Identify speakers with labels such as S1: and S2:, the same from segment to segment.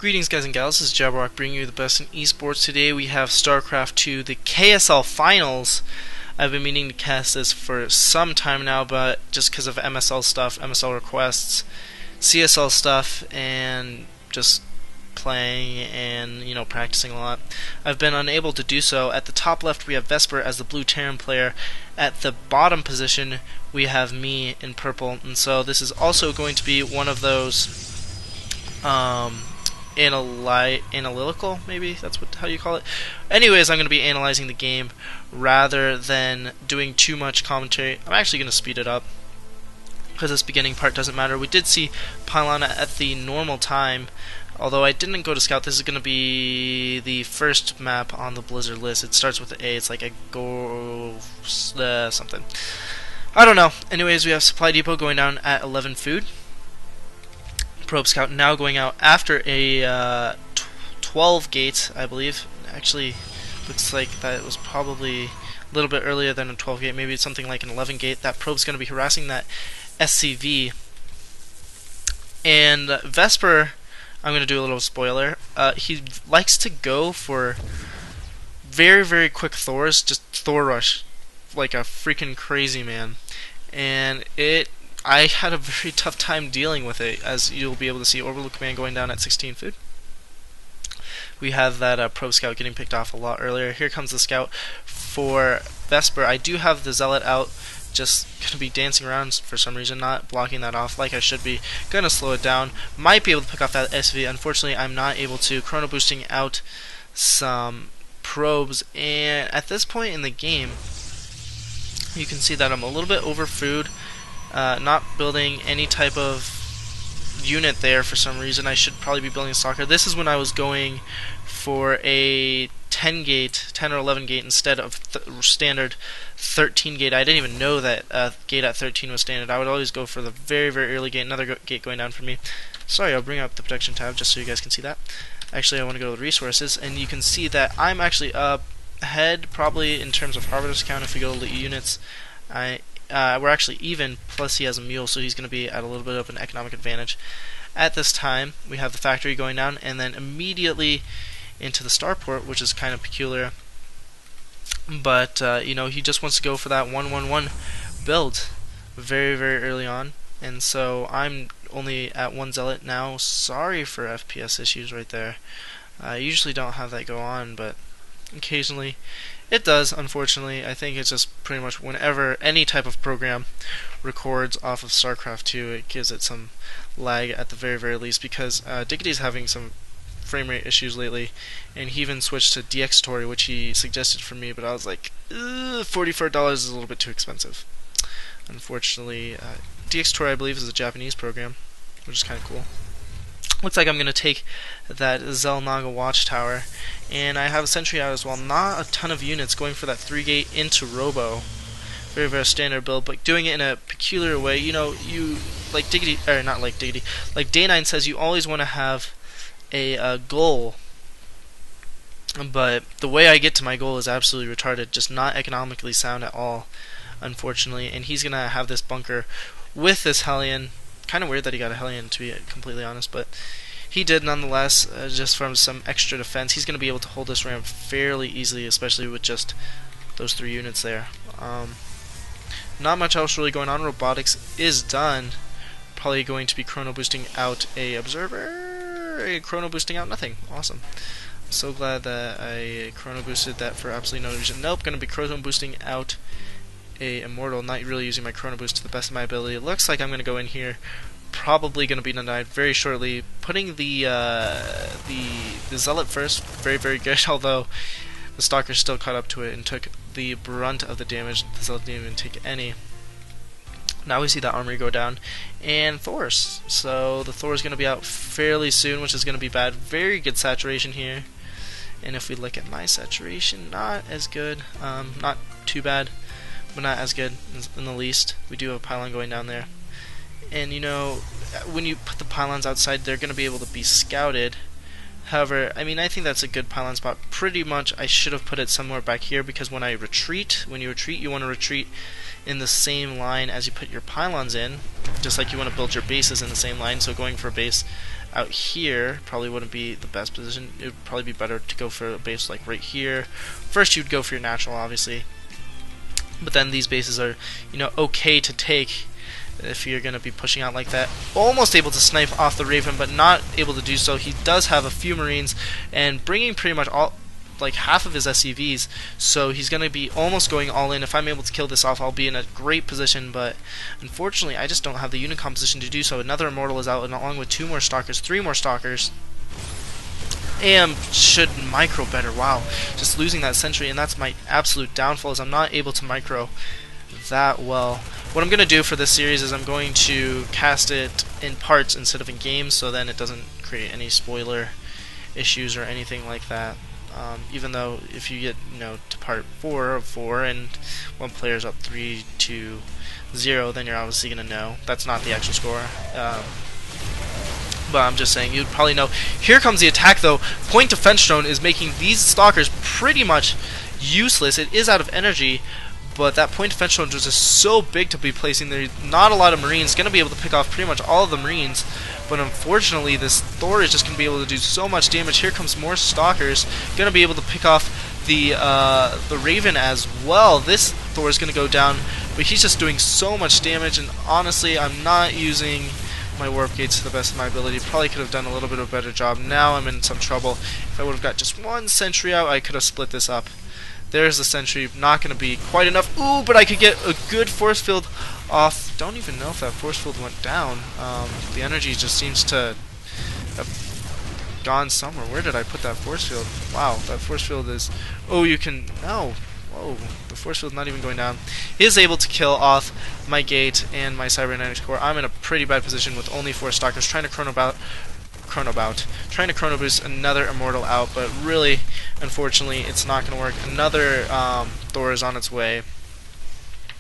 S1: Greetings guys and gals, this is Jabberwock bringing you the best in esports. Today we have Starcraft 2, the KSL Finals. I've been meaning to cast this for some time now, but just because of MSL stuff, MSL requests, CSL stuff, and just playing and, practicing a lot, I've been unable to do so. At the top left we have Vesper as the blue Terran player. At the bottom position we have me in purple, and so this is also going to be one of those analytical, maybe that's how you call it. Anyways, I'm going to be analyzing the game rather than doing too much commentary. I'm actually going to speed it up because this beginning part doesn't matter. We did see Pylon at the normal time, although I didn't go to scout. This is going to be the first map on the Blizzard list. It starts with an A. It's like a go something. I don't know. Anyways, we have Supply Depot going down at 11 food. Probe Scout now going out after a 12 gate, I believe. Actually, looks like that was probably a little bit earlier than a 12 gate. Maybe it's something like an 11 gate. That probe's going to be harassing that SCV. And Vesper, I'm going to do a little spoiler. He likes to go for very, very quick Thors, just Thor rush, like a freaking crazy man. And I had a very tough time dealing with it, as you'll be able to see. Orbital Command going down at 16 food. We have that Probe Scout getting picked off a lot earlier. Here comes the Scout for Vesper. I do have the Zealot out, just going to be dancing around for some reason, not blocking that off like I should be. Going to slow it down. Might be able to pick off that SV. Unfortunately, I'm not able to. Chrono boosting out some probes, and at this point in the game, you can see that I'm a little bit over food. Not building any type of unit there for some reason. I should probably be building a stalker. This is when I was going for a 10 or 11 gate instead of standard 13 gate. I didn't even know that gate at 13 was standard. I would always go for the very, very early gate. Another gate going down for me. Sorry, I'll bring up the protection tab just so you guys can see that. Actually, I want to go to the resources, and you can see that I'm actually up ahead probably in terms of harvest count. If we go to the units, we're actually even, plus he has a mule, so he's going to be at a little bit of an economic advantage. At this time, we have the factory going down, and then immediately into the starport, which is kind of peculiar. But, he just wants to go for that 1-1-1 build very, very early on. And so I'm only at 1 Zealot now. Sorry for FPS issues right there. I usually don't have that go on, but occasionally it does, unfortunately. I think it's just pretty much whenever any type of program records off of Starcraft 2, it gives it some lag at the very, very least, because Dickity's having some frame rate issues lately, and he even switched to DX Story, which he suggested for me, but I was like, $44 is a little bit too expensive. Unfortunately, DX Story, I believe, is a Japanese program, which is kind of cool. Looks like I'm going to take that Zelnaga Watchtower, and I have a Sentry out as well. Not a ton of units going for that 3 gate into Robo. Very, very standard build, but doing it in a peculiar way. You like Diggity, or not like Diggity, like Day9 says, you always want to have a goal, but the way I get to my goal is absolutely retarded, just not economically sound at all, unfortunately. And he's going to have this bunker with this Hellion. Kind of weird that he got a Hellion, to be completely honest, but he did nonetheless, just from some extra defense. He's going to be able to hold this ramp fairly easily, especially with just those 3 units there. Not much else really going on. Robotics is done. Probably going to be chrono boosting out a observer. Chrono boosting out nothing. Awesome. I'm so glad that I chrono boosted that for absolutely no reason. Nope, going to be chrono boosting out a Immortal, not really using my chrono boost to the best of my ability. It looks like I'm going to go in here, probably going to be denied very shortly. Putting the Zealot first, very, very good, although the Stalker still caught up to it and took the brunt of the damage. The Zealot didn't even take any. Now we see that Armory go down, and Thors. So the Thor is going to be out fairly soon, which is going to be bad. Very good saturation here. And if we look at my saturation, not as good, not too bad, but not as good in the least. We do have a pylon going down there, and when you put the pylons outside, they're going to be able to be scouted. However, I think that's a good pylon spot. Pretty much I should have put it somewhere back here, because when you retreat, you want to retreat in the same line as you put your pylons in, just like you want to build your bases in the same line. So going for a base out here probably wouldn't be the best position. It would probably be better to go for a base like right here. First you'd go for your natural, obviously, but then these bases are, you know, okay to take if you're going to be pushing out like that. Almost able to snipe off the Raven, but not able to do so. He does have a few Marines and bringing pretty much all, like half of his SCVs, so he's going to be almost going all in. If I'm able to kill this off, I'll be in a great position, but unfortunately I just don't have the unit composition to do so. Another Immortal is out, and along with 2 more Stalkers, 3 more Stalkers. AM should micro better. Wow, just losing that sentry, and that's my absolute downfall, is I'm not able to micro that well. What I'm going to do for this series is I'm going to cast it in parts instead of in games, so then it doesn't create any spoiler issues or anything like that. Even though if you get, you know, to part 4 of 4 and one player's up 3-0, then you're obviously going to know. That's not the actual score. But I'm just saying, you'd probably know. Here comes the attack, though. Point Defense Drone is making these Stalkers pretty much useless. It is out of energy, but that Point Defense Drone is just so big to be placing there. Not a lot of Marines. Going to be able to pick off pretty much all of the Marines, but unfortunately this Thor is just going to be able to do so much damage. Here comes more Stalkers. Going to be able to pick off the Raven as well. This Thor is going to go down, but he's just doing so much damage, and honestly I'm not using my warp gates to the best of my ability. Probably could have done a little bit of a better job. Now I'm in some trouble. If I would have got just one sentry out, I could have split this up. There's the sentry. Not going to be quite enough. Ooh, but I could get a good force field off. Don't even know if that force field went down. The energy just seems to have gone somewhere. Where did I put that force field? Wow, that force field is... Oh, you can... No. Whoa, the force field's not even going down. He is able to kill off my gate and my cybernetics core. I'm in a pretty bad position with only 4 Stalkers, trying to trying to chrono boost another Immortal out, but really, unfortunately, it's not going to work. Another Thor is on its way,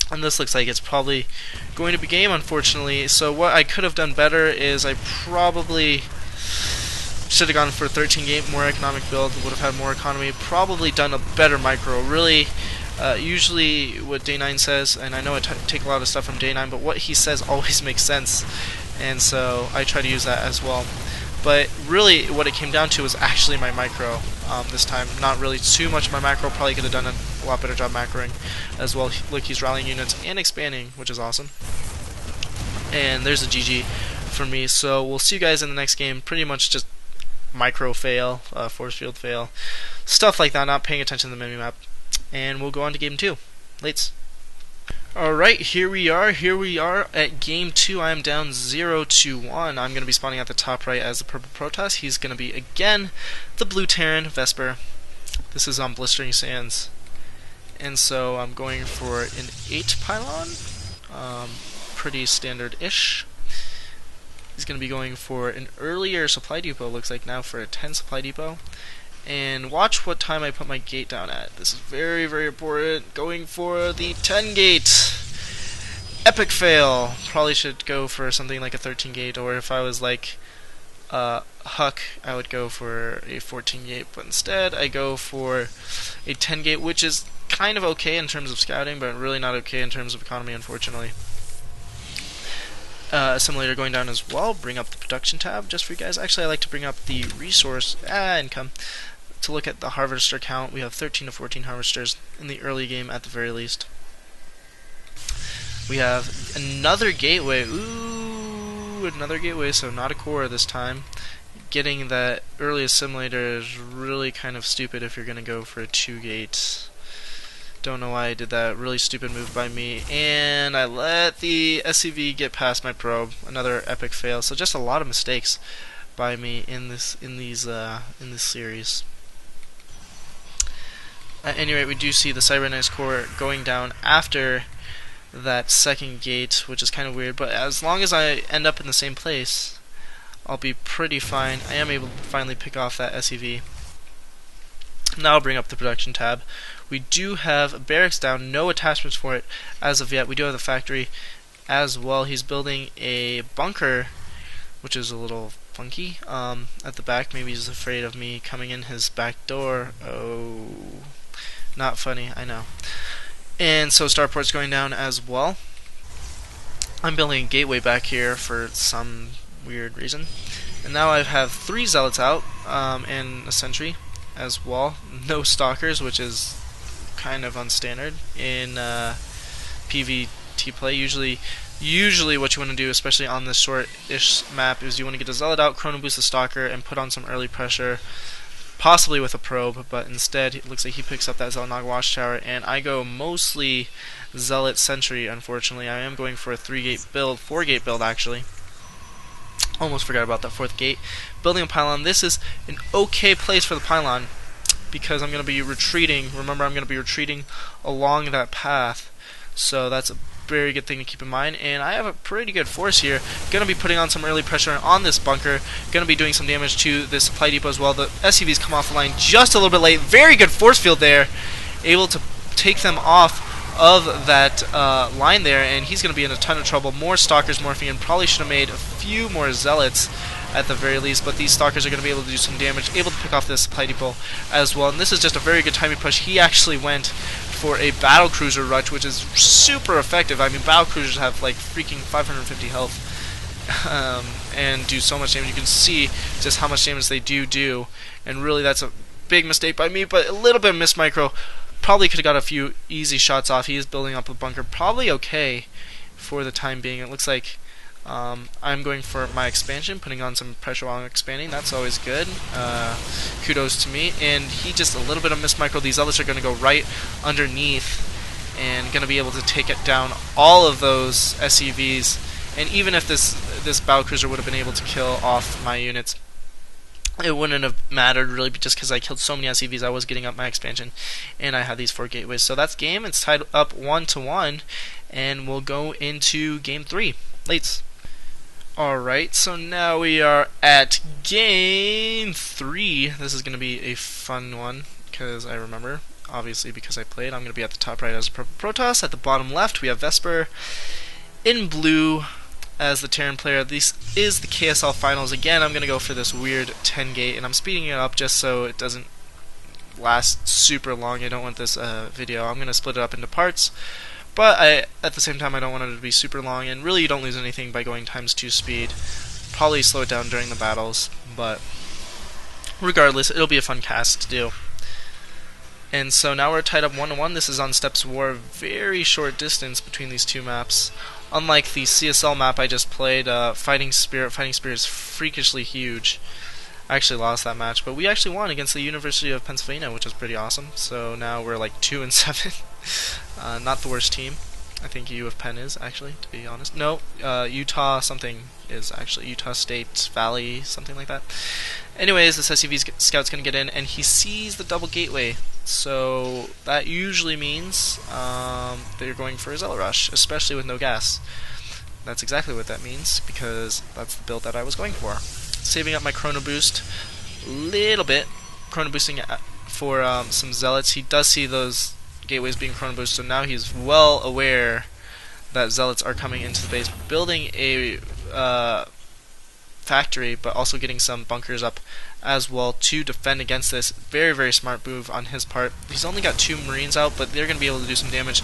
S1: and this looks like it's probably going to be game, unfortunately. So what I could have done better is I probably should have gone for a 13 gate, more economic build, would have had more economy, probably done a better micro. Really, usually what Day 9 says, and I know I take a lot of stuff from Day 9, but what he says always makes sense, and so I try to use that as well. But really, what it came down to was actually my micro this time. Not really too much my macro. Probably could have done a lot better job macroing as well. Look, he's rallying units and expanding, which is awesome. And there's a GG for me. So we'll see you guys in the next game. Pretty much just micro fail, force field fail, stuff like that. Not paying attention to the minimap. And we'll go on to game 2. Lates. Alright, here we are at game 2. I am down 0-1. I'm going to be spawning at the top right as the purple Protoss. He's going to be, again, the blue Terran, Vesper. This is on Blistering Sands. And so I'm going for an 8 pylon. Pretty standard-ish. He's going to be going for an earlier supply depot, looks like now, for a 10 supply depot. And watch what time I put my gate down at. This is very, very important. Going for the 10 gate. Epic fail. Probably should go for something like a 13 gate, or if I was like Huck, I would go for a 14 gate, but instead I go for a 10 gate, which is kind of okay in terms of scouting, but really not okay in terms of economy, unfortunately. Assimilator going down as well. Bring up the production tab just for you guys. Actually, I like to bring up the resource income to look at the harvester count. We have 13 to 14 harvesters in the early game at the very least. We have another gateway. Ooh, another gateway, so not a core this time. Getting that early assimilator is really kind of stupid if you're going to go for a 2 gate. Don't know why I did that. Really stupid move by me. And I let the SCV get past my probe. Another epic fail. So just a lot of mistakes by me in this series. At any rate, we do see the cybernetics core going down after that second gate, which is kind of weird. But as long as I end up in the same place, I'll be pretty fine. I am able to finally pick off that SCV. Now I'll bring up the production tab. We do have a barracks down, no attachments for it as of yet. We do have the factory as well. He's building a bunker, which is a little funky, at the back. Maybe he's afraid of me coming in his back door. Oh, not funny, I know. And so Starport's going down as well. I'm building a gateway back here for some weird reason. And now I have 3 zealots out, and a sentry as well. No stalkers, which is kind of unstandard in PvT play. Usually what you want to do, especially on this short-ish map, is you want to get a zealot out, chrono boost the stalker, and put on some early pressure, possibly with a probe, but instead it looks like he picks up that Zealot Watchtower, and I go mostly Zealot Sentry, unfortunately. I am going for a 3-gate build, 4-gate build actually. Almost forgot about that 4th gate. Building a pylon. This is an okay place for the pylon, because I'm going to be retreating. Remember, I'm going to be retreating along that path, so that's a very good thing to keep in mind. And I have a pretty good force here. Going to be putting on some early pressure on this bunker. Going to be doing some damage to the supply depot as well. The SCVs come off the line just a little bit late. Very good force field there. Able to take them off of that line there, and he's going to be in a ton of trouble. More stalkers morphing in. Probably should have made a few more zealots at the very least, but these stalkers are going to be able to do some damage, able to pick off this supply depot as well. And this is just a very good timing push. He actually went for a battle cruiser rush, which is super effective. I mean, battle cruisers have like freaking 550 health and do so much damage. You can see just how much damage they do, and really that's a big mistake by me, but a little bit of missed micro. Probably could have got a few easy shots off. He is building up a bunker, probably okay for the time being. It looks like I'm going for my expansion, putting on some pressure while I'm expanding. That's always good. Kudos to me. And he just a little bit of missed micro. These others are going to go right underneath and going to be able to take it down all of those SCVs. And even if this battle cruiser would have been able to kill off my units, it wouldn't have mattered really, just because I killed so many SCVs. I was getting up my expansion, and I had these 4 gateways. So that's game. It's tied up 1-1, and we'll go into game 3. Lates. Alright, so now we are at game 3. This is going to be a fun one, because I remember, obviously because I played. I'm going to be at the top right as Protoss. At the bottom left, we have Vesper. In blue as the Terran player. This is the KSL Finals. Again, I'm going to go for this weird 10-gate, and I'm speeding it up just so it doesn't last super long. I don't want this video. I'm going to split it up into parts, but at the same time I don't want it to be super long, and really you don't lose anything by going ×2 speed. Probably slow it down during the battles, but regardless, it'll be a fun cast to do. And so now we're tied up 1-1. This is on Steps War. Very short distance between these two maps. Unlike the CSL map I just played, Fighting Spirit is freakishly huge. I actually lost that match, but we actually won against the University of Pennsylvania, which was pretty awesome. So now we're like 2-7. Not the worst team. I think U of Penn is, actually, to be honest. No, Utah something is actually Utah State Valley, something like that. Anyways, this SCV scout's going to get in, and he sees the double gateway. So that usually means that you're going for a Zealot Rush, especially with no gas. That's exactly what that means, because that's the build that I was going for. Saving up my Chrono Boost a little bit. Chrono Boosting for some Zealots. He does see those gateways being Chrono Boost, so now he's well aware that Zealots are coming into the base. Building a factory, but also getting some bunkers up as well to defend against this. Very, very smart move on his part. He's only got 2 Marines out, but they're going to be able to do some damage.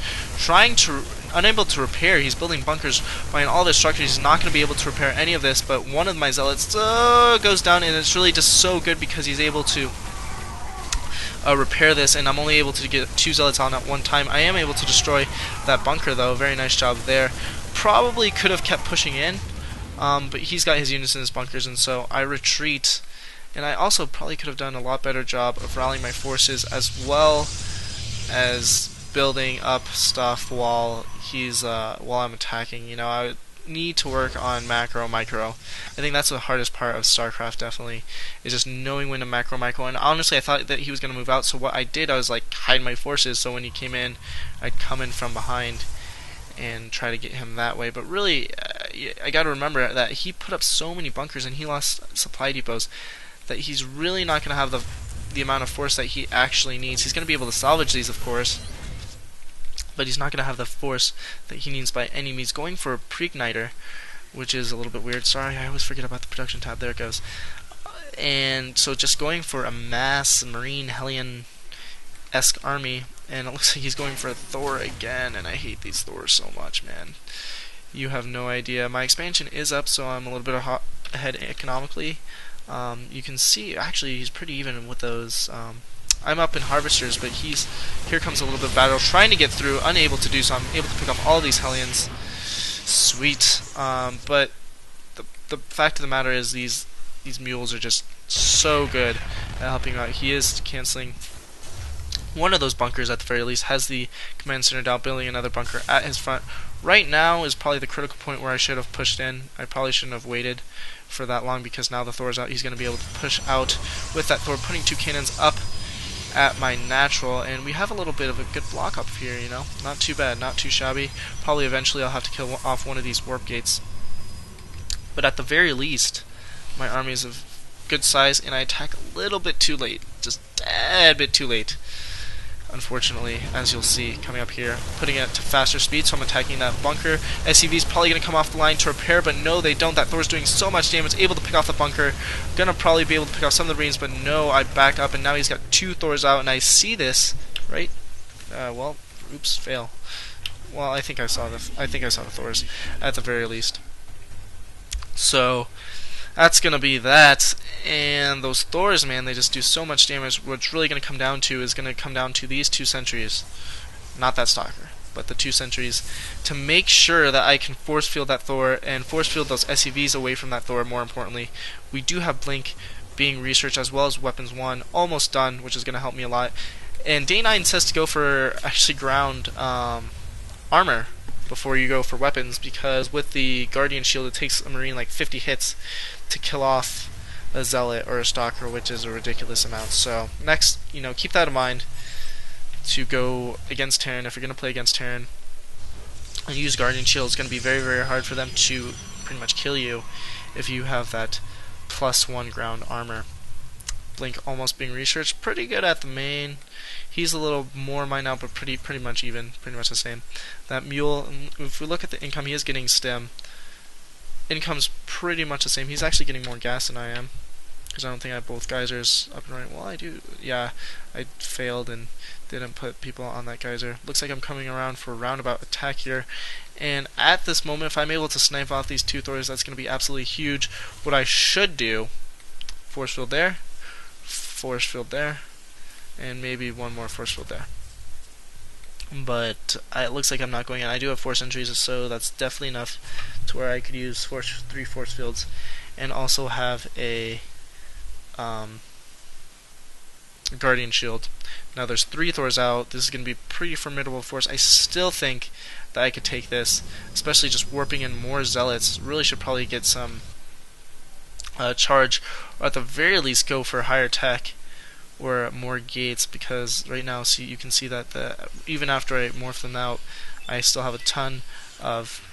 S1: Unable to repair. He's building bunkers behind all this structure. He's not going to be able to repair any of this, but one of my Zealots goes down, and it's really just so good because he's able to repair this, and I'm only able to get 2 Zealots on at one time. I am able to destroy that bunker, though. Very nice job there. Probably could have kept pushing in, but he's got his units in his bunkers, and so I retreat. And I also probably could have done a lot better job of rallying my forces, as well as building up stuff while I'm attacking. You know, I would need to work on macro, micro. I think that's the hardest part of Starcraft, definitely, is just knowing when to macro, micro. And honestly, I thought that he was going to move out, so what I did, I was like hide my forces, so when he came in, I'd come in from behind and try to get him that way. But really, I got to remember that he put up so many bunkers and he lost supply depots that he's really not going to have the amount of force that he actually needs. He's going to be able to salvage these, of course, but he's not going to have the force that he needs by any means. Going for a pre-igniter, which is a little bit weird. Sorry, I always forget about the production tab. There it goes. And so just going for a mass Marine Hellion esque army, and it looks like he's going for a Thor again, and I hate these Thors so much, man. You have no idea. My expansion is up, so I'm a little bit ahead economically. You can see, actually, he's pretty even with those. I'm up in Harvesters, but here comes a little bit of battle, trying to get through, unable to do so. I'm able to pick off all these Hellions. Sweet. But the fact of the matter is these mules are just so good at helping out. He is canceling one of those bunkers at the very least, has the command center down, building another bunker at his front. Right now is probably the critical point where I should have pushed in. I probably shouldn't have waited for that long, because now the Thor's out. He's going to be able to push out with that Thor, putting 2 cannons up at my natural, and we have a little bit of a good block up here, you know. Not too bad, not too shabby. Probably eventually I'll have to kill off one of these warp gates. But at the very least, my army is of good size, and I attack a little bit too late. Just a tad bit too late. Unfortunately, as you'll see coming up here, putting it to faster speed, so I'm attacking that bunker. SCV's probably going to come off the line to repair, but no, they don't. That Thor's doing so much damage, able to pick off the bunker. Gonna probably be able to pick off some of the Marines, but no, I back up, and now he's got 2 Thors out, and I see this, right? Well, oops, fail. Well, I think I saw the Thors, at the very least. So that's gonna be that, and those Thors, man, they just do so much damage. What's really gonna come down to these 2 sentries, not that Stalker, but the 2 sentries, to make sure that I can force field that Thor and force field those SCVs away from that Thor. More importantly, we do have Blink being researched as well as Weapons 1 almost done, which is gonna help me a lot. And Day 9 says to go for actually ground armor before you go for weapons, because with the Guardian Shield it takes a Marine like 50 hits to kill off a Zealot or a Stalker, which is a ridiculous amount. So next, you know, keep that in mind to go against Terran. If you're going to play against Terran and use Guardian Shield, it's going to be very, very hard for them to pretty much kill you if you have that +1 ground armor. Blink almost being researched, pretty good at the main. He's a little more mine now, but pretty much even, pretty much the same. That mule, if we look at the income, he is getting stem. Income's pretty much the same. He's actually getting more gas than I am, because I don't think I have both geysers up and running. Well, I do. Yeah, I failed and didn't put people on that geyser. Looks like I'm coming around for a roundabout attack here, and at this moment, if I'm able to snipe off these 2 Thors, that's going to be absolutely huge. What I should do, force field there, force field there, and maybe one more force field there. But it looks like I'm not going in. I do have 4 sentries, so that's definitely enough to where I could use 3 force fields, and also have a Guardian Shield. Now there's 3 Thors out. This is going to be pretty formidable force. I still think that I could take this, especially just warping in more Zealots. Really should probably get some charge, or at the very least go for higher tech or more gates, because right now, see, you can see that even after I morph them out, I still have a ton of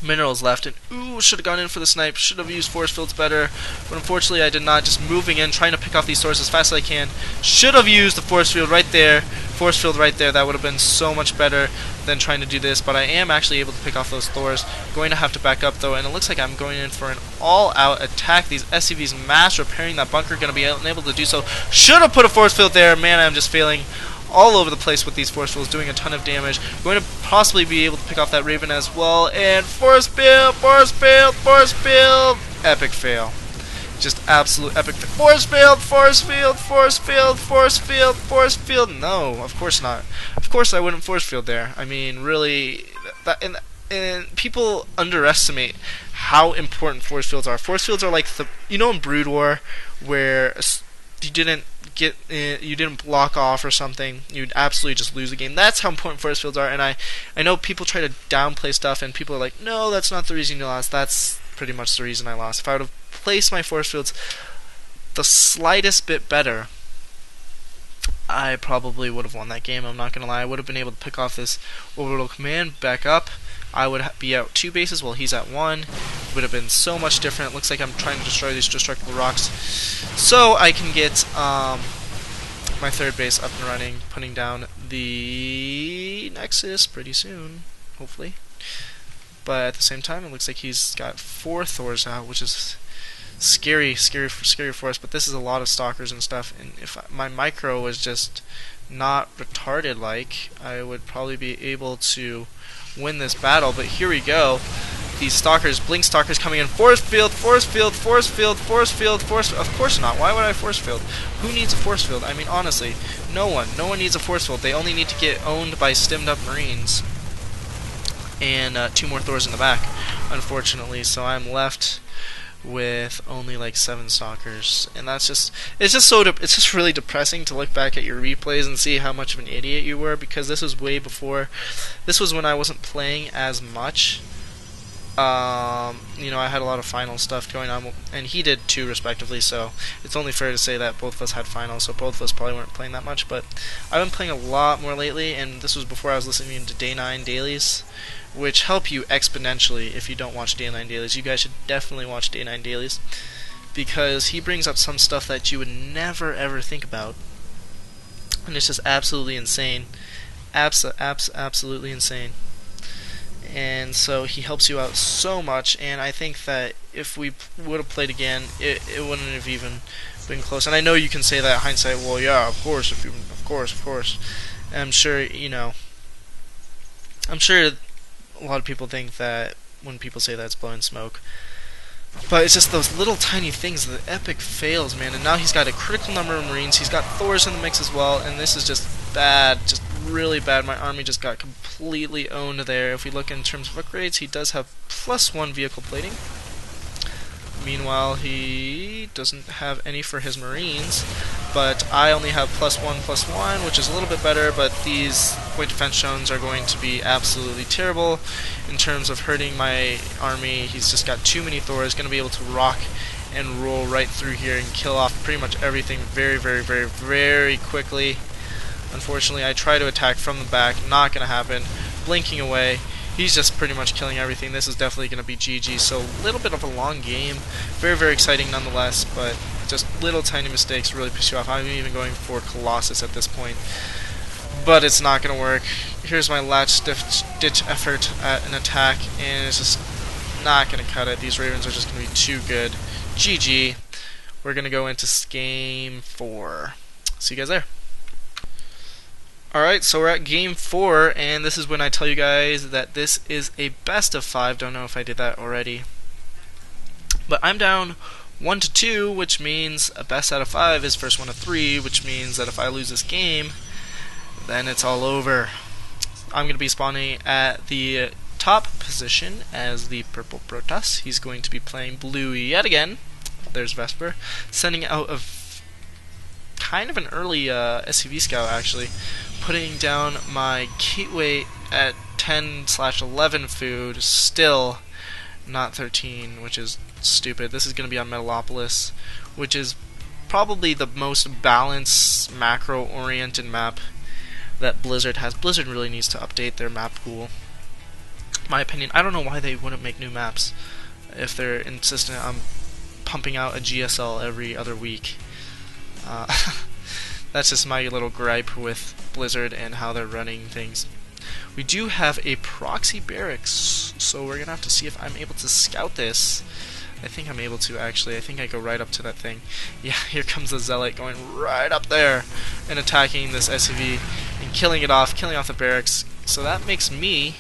S1: minerals left. And ooh, should have gone in for the snipe, should have used force fields better, but unfortunately I did not. Just moving in, trying to pick off these Thors as fast as I can. Should have used the force field right there. That would have been so much better than trying to do this, but I am actually able to pick off those Thors. Going to have to back up though, and it looks like I'm going in for an all-out attack. These SCVs mass repairing that bunker, going to be unable to do so. Should have put a force field there. Man, I'm just failing all over the place with these force fields, doing a ton of damage. Going to possibly be able to pick off that Raven as well, and force field, epic fail. Just absolute epic. Force field. No, of course not. Of course I wouldn't force field there. I mean, really, and people underestimate how important force fields are. Force fields are like in Brood War, where you didn't block off or something, you'd absolutely just lose the game. That's how important force fields are. And I know people try to downplay stuff, and people are like, no, that's not the reason you lost. That's pretty much the reason I lost. If I would have placed my force fields the slightest bit better, I probably would have won that game. I'm not gonna lie. I would have been able to pick off this orbital command, back up. I would be at 2 bases while he's at 1. It would have been so much different. It looks like I'm trying to destroy these destructible rocks, so I can get my 3rd base up and running, putting down the Nexus pretty soon, hopefully. But at the same time, it looks like he's got 4 Thors out, which is scary forest. But this is a lot of stalkers and stuff. And if my micro was just not retarded, like, I would probably be able to win this battle. But here we go. These stalkers, blink stalkers coming in. Force field, force field, force field, force field, force. Of course not. Why would I force field? Who needs a force field? I mean, honestly, no one. No one needs a force field. They only need to get owned by stimmed up Marines and 2 more Thors in the back, unfortunately. So I'm left with only like 7 stalkers, and it's just really depressing to look back at your replays and see how much of an idiot you were, because this was way before. This was when I wasn't playing as much. You know, I had a lot of final stuff going on, and he did too, respectively, so it's only fair to say that both of us had finals, so both of us probably weren't playing that much. But I've been playing a lot more lately, and this was before I was listening to Day 9 dailies, which help you exponentially if you don't watch Day 9 dailies. You guys should definitely watch Day 9 dailies, because he brings up some stuff that you would never ever think about, and it's just absolutely insane. Absolutely insane. And so he helps you out so much, and I think that if we would have played again, it wouldn't have even been close. And I know you can say that in hindsight, well, yeah, of course, of course. And I'm sure, you know, I'm sure a lot of people think that when people say that, it's blowing smoke. But it's just those little tiny things, the epic fails, man. And now he's got a critical number of Marines. He's got Thors in the mix as well, and this is just bad, just really bad. My army just got completely owned there. If we look in terms of upgrades, he does have +1 vehicle plating. Meanwhile, he doesn't have any for his Marines, but I only have +1/+1, which is a little bit better, but these point defense zones are going to be absolutely terrible in terms of hurting my army. He's just got too many Thors, going to be able to rock and roll right through here and kill off pretty much everything very quickly. Unfortunately, I try to attack from the back, not going to happen. Blinking away. He's just pretty much killing everything. This is definitely going to be GG. So a little bit of a long game. Very exciting nonetheless, but just little tiny mistakes really piss you off. I'm even going for Colossus at this point, but it's not going to work. Here's my last ditch effort at an attack, and it's just not going to cut it. These Ravens are just going to be too good. GG. We're going to go into game 4. See you guys there. Alright, so we're at game 4, and this is when I tell you guys that this is a best of 5. Don't know if I did that already. But I'm down 1-2, which means a best out of 5 is first 1 of 3, which means that if I lose this game, then it's all over. I'm going to be spawning at the top position as the purple Protoss. He's going to be playing blue yet again. There's Vesper, sending out a kind of an early SCV scout, actually, putting down my gateway at 10/11 food, still not 13, which is stupid. This is going to be on Metalopolis, which is probably the most balanced macro-oriented map that Blizzard has. Blizzard really needs to update their map pool, in my opinion. I don't know why they wouldn't make new maps if they're insistent on pumping out a GSL every other week. That's just my little gripe with Blizzard and how they're running things. We do have a proxy barracks, so we're gonna have to see if I'm able to scout this. I think I'm able to, actually. I think I go right up to that thing. Yeah, here comes the Zealot going right up there and attacking this SCV and killing off the barracks. So that makes me,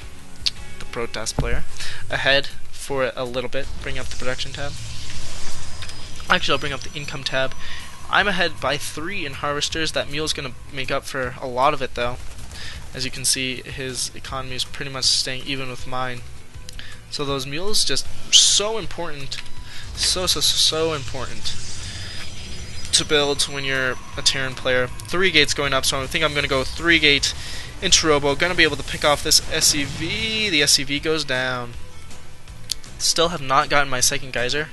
S1: the Protoss player, ahead for a little bit. Bring up the production tab. Actually, I'll bring up the income tab. I'm ahead by 3 in harvesters. That mule's going to make up for a lot of it, though. As you can see, his economy is pretty much staying even with mine. So those mules just so important, so important to build when you're a Terran player. 3 gates going up, so I think I'm going to go 3 gate into Robo. Going to be able to pick off this SCV. The SCV goes down. Still have not gotten my second geyser.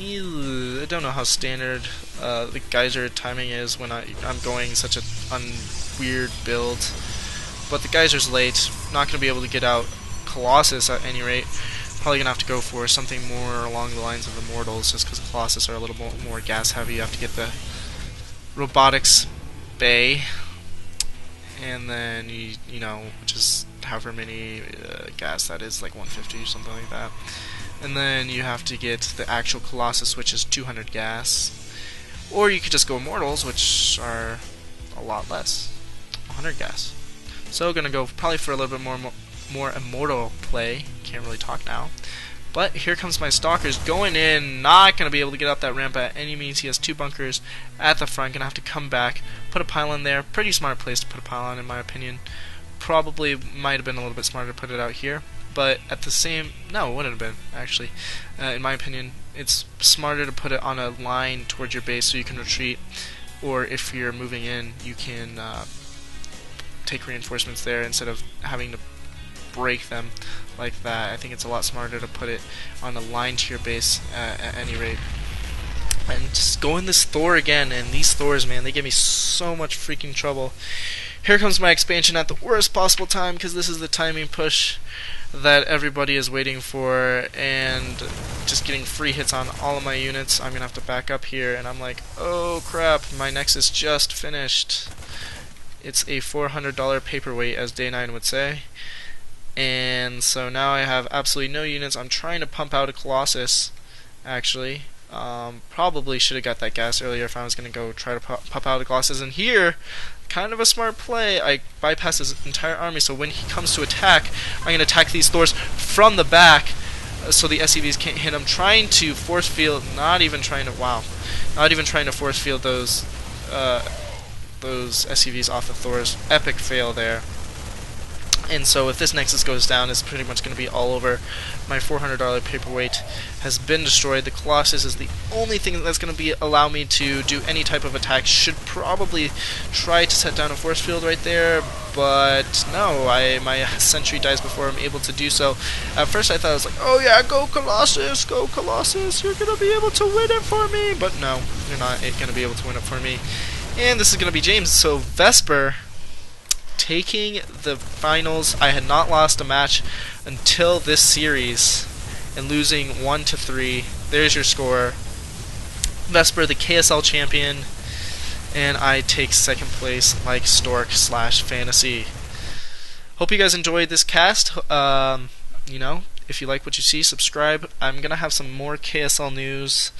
S1: I don't know how standard the geyser timing is when I'm going such a weird build, but the geyser's late. Not going to be able to get out Colossus at any rate. Probably going to have to go for something more along the lines of Immortals, just because Colossus are a little more gas heavy. You have to get the robotics bay, and then you know, just however many gas that is, like 150 or something like that. and then you have to get the actual Colossus, which is 200 gas. Or you could just go Immortals, which are a lot less, 100 gas. So gonna go probably for a little bit more Immortal play. Can't really talk now. But here comes my Stalkers going in, not going to be able to get up that ramp at any means. He has 2 bunkers at the front, going to have to come back, put a pylon there. Pretty smart place to put a pylon in my opinion. Probably might have been a little bit smarter to put it out here, but at the same, no, it wouldn't have been actually. In my opinion, it's smarter to put it on a line towards your base so you can retreat, or if you're moving in, you can take reinforcements there instead of having to break them like that. I think it's a lot smarter to put it on a line to your base at any rate. And just go in this Thor again, and these Thors, man, they give me so much freaking trouble. Here comes my expansion at the worst possible time, because this is the timing push that everybody is waiting for, and just getting free hits on all of my units. I'm gonna have to back up here, and I'm like, oh crap, my Nexus just finished. It's a $400 paperweight, as Day9 would say. And so now I have absolutely no units. I'm trying to pump out a Colossus, actually. Probably should have got that gas earlier if I was going to go try to pump out a Colossus. And here, kind of a smart play, I bypass his entire army, so when he comes to attack, I'm going to attack these Thors from the back so the SCVs can't hit him. Trying to force field, not even trying to force field those SCVs off the Thors. Epic fail there. And so if this Nexus goes down, it's pretty much going to be all over. My $400 paperweight has been destroyed. The Colossus is the only thing that's going to allow me to do any type of attack. Should probably try to set down a force field right there, but no, my sentry dies before I'm able to do so. At first I thought I was like, oh yeah, go Colossus, you're going to be able to win it for me. But no, you're not going to be able to win it for me. And this is going to be James. So Vesper taking the finals. I had not lost a match until this series, and losing 1-3. There's your score. Vesper, the KSL champion, and I take second place like Stork/Fantasy. Hope you guys enjoyed this cast. You know, if you like what you see, subscribe. I'm gonna have some more KSL news.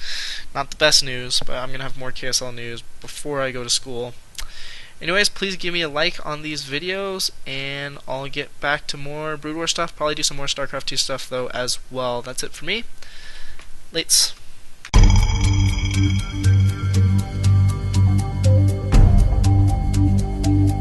S1: Not the best news, but I'm gonna have more KSL news before I go to school. Anyways, please give me a like on these videos, and I'll get back to more Brood War stuff. Probably do some more Starcraft 2 stuff, though, as well. That's it for me. Lates.